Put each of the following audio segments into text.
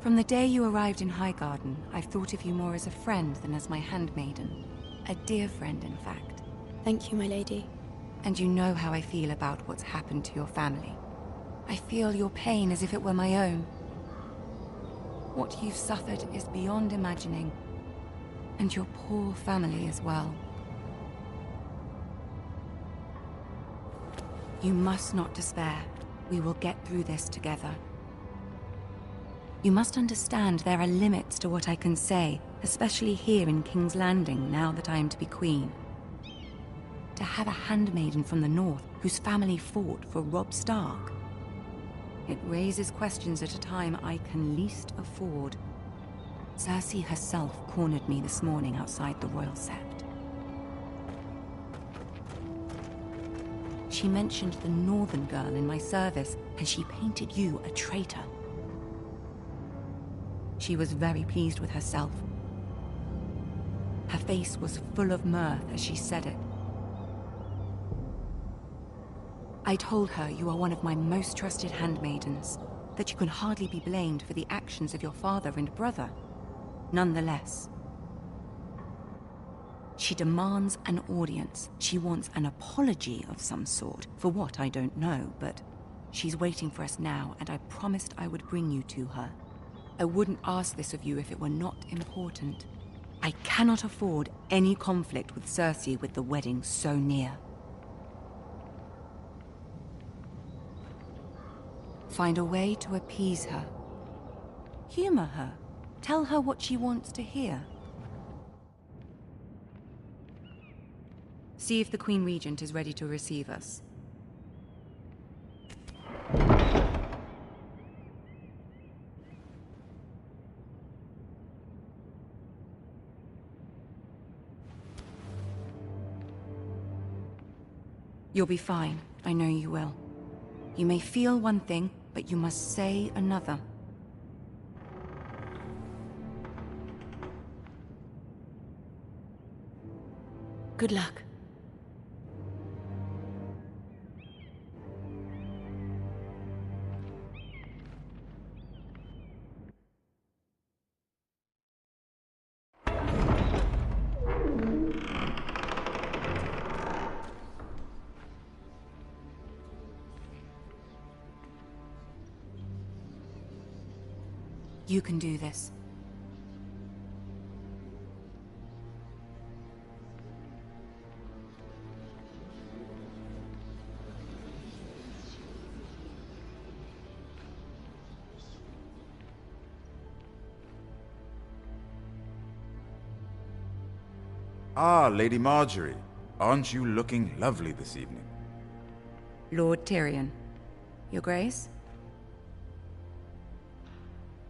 From the day you arrived in Highgarden, I've thought of you more as a friend than as my handmaiden. A dear friend, in fact. Thank you, my lady. And you know how I feel about what's happened to your family. I feel your pain as if it were my own. What you've suffered is beyond imagining. And your poor family as well. You must not despair. We will get through this together. You must understand there are limits to what I can say, especially here in King's Landing, now that I am to be queen. To have a handmaiden from the north whose family fought for Robb Stark. It raises questions at a time I can least afford. Cersei herself cornered me this morning outside the Royal Sept. She mentioned the northern girl in my service, and she painted you a traitor. She was very pleased with herself. Her face was full of mirth as she said it. I told her you are one of my most trusted handmaidens, that you can hardly be blamed for the actions of your father and brother. Nonetheless, she demands an audience. She wants an apology of some sort, for what I don't know, but she's waiting for us now, and I promised I would bring you to her. I wouldn't ask this of you if it were not important. I cannot afford any conflict with Cersei with the wedding so near. Find a way to appease her. Humor her. Tell her what she wants to hear. See if the Queen Regent is ready to receive us. You'll be fine. I know you will. You may feel one thing, but you must say another. Good luck. You can do this. Ah, Lady Marjorie. Aren't you looking lovely this evening? Lord Tyrion. Your Grace?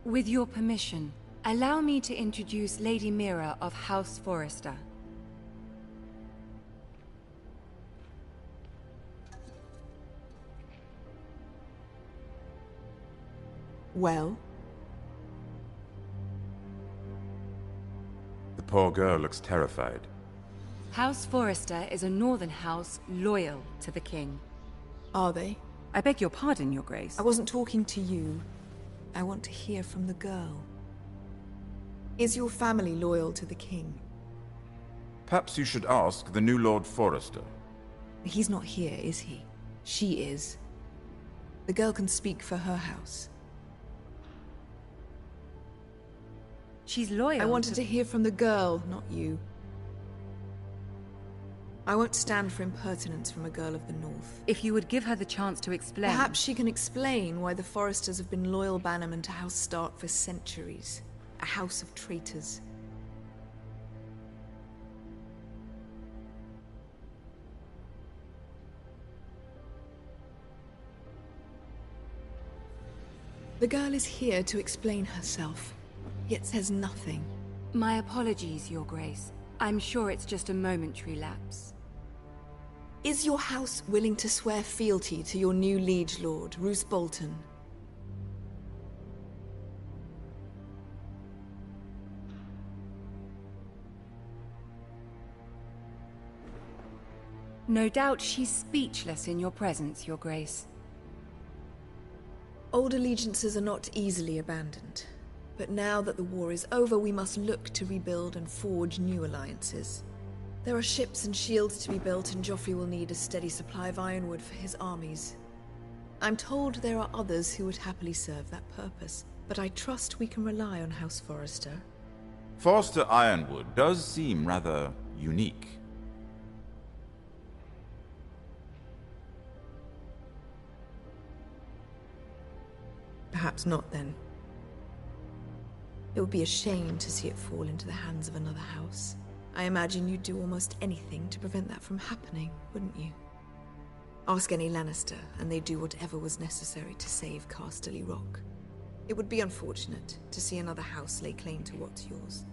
With your permission, allow me to introduce Lady Mira of House Forrester. Well? The poor girl looks terrified. House Forrester is a northern house loyal to the king. Are they? I beg your pardon, Your Grace. I wasn't talking to you. I want to hear from the girl. Is your family loyal to the king? Perhaps you should ask the new Lord Forrester. He's not here, is he? She is. The girl can speak for her house. She's loyal. I wanted to hear from the girl, not you. I won't stand for impertinence from a girl of the North. If you would give her the chance to explain... Perhaps she can explain why the Forresters have been loyal bannermen to House Stark for centuries. A house of traitors. The girl is here to explain herself, yet says nothing. My apologies, Your Grace. I'm sure it's just a momentary lapse. Is your house willing to swear fealty to your new liege lord, Roose Bolton? No doubt she's speechless in your presence, Your Grace. Old allegiances are not easily abandoned. But now that the war is over, we must look to rebuild and forge new alliances. There are ships and shields to be built, and Joffrey will need a steady supply of ironwood for his armies. I'm told there are others who would happily serve that purpose, but I trust we can rely on House Forrester. Forster Ironwood does seem rather unique. Perhaps not, then. It would be a shame to see it fall into the hands of another house. I imagine you'd do almost anything to prevent that from happening, wouldn't you? Ask any Lannister, and they'd do whatever was necessary to save Casterly Rock. It would be unfortunate to see another house lay claim to what's yours.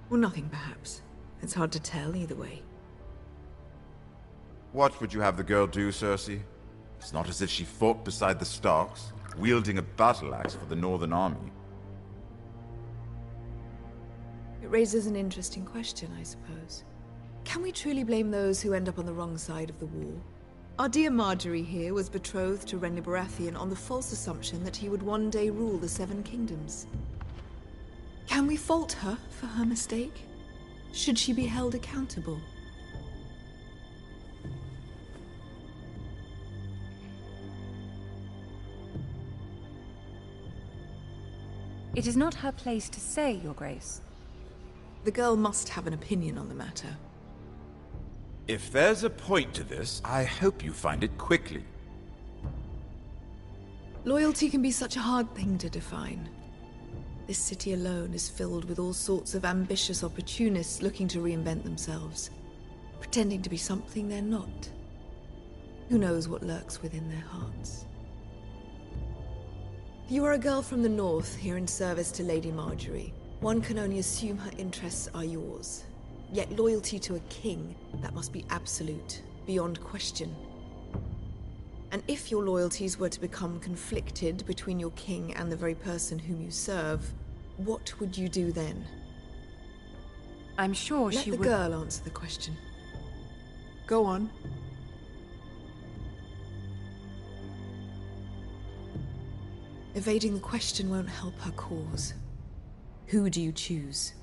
Or nothing, perhaps. It's hard to tell either way. What would you have the girl do, Cersei? It's not as if she fought beside the Starks, wielding a battle axe for the Northern Army. It raises an interesting question, I suppose. Can we truly blame those who end up on the wrong side of the war? Our dear Marjorie here was betrothed to Renly Baratheon on the false assumption that he would one day rule the Seven Kingdoms. Can we fault her for her mistake? Should she be held accountable? It is not her place to say, Your Grace. The girl must have an opinion on the matter. If there's a point to this, I hope you find it quickly. Loyalty can be such a hard thing to define. This city alone is filled with all sorts of ambitious opportunists looking to reinvent themselves, pretending to be something they're not. Who knows what lurks within their hearts? You are a girl from the north, here in service to Lady Marjorie. One can only assume her interests are yours. Yet loyalty to a king, that must be absolute, beyond question. And if your loyalties were to become conflicted between your king and the very person whom you serve, what would you do then? I'm sure she would... Let the girl answer the question. Go on. Evading the question won't help her cause. Who do you choose?